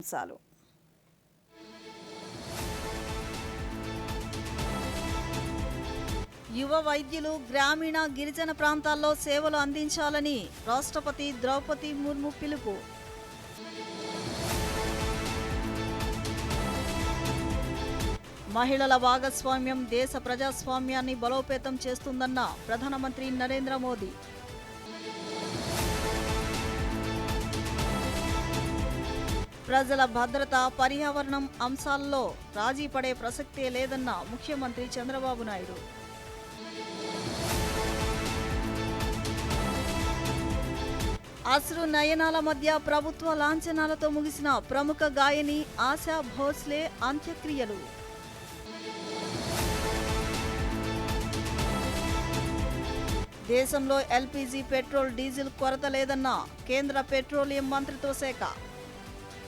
ముఖ్యాంశాలు. యువ వైద్యులు గ్రామీణ గిరిజన ప్రాంతాల్లో సేవలు అందించాలని రాష్ట్రపతి ద్రౌపది ముర్ము పిలుపు. మహిళల భాగస్వామ్యం దేశ ప్రజాస్వామ్యాన్ని బలోపేతం చేస్తుందన్న ప్రధానమంత్రి నరేంద్ర మోదీ. ప్రజల భద్రత, పర్యావరణం అంశాల్లో రాజీ పడే ప్రసక్తే లేదన్న ముఖ్యమంత్రి చంద్రబాబు నాయుడు. అశ్రు నయనాల మధ్య ప్రభుత్వ లాంఛనాలతో ముగిసిన ప్రముఖ గాయని ఆశా భోస్లే అంత్యక్రియలు. దేశంలో ఎల్పీజీ, పెట్రోల్, డీజిల్ కొరత లేదన్న కేంద్ర పెట్రోలియం మంత్రిత్వ శాఖ.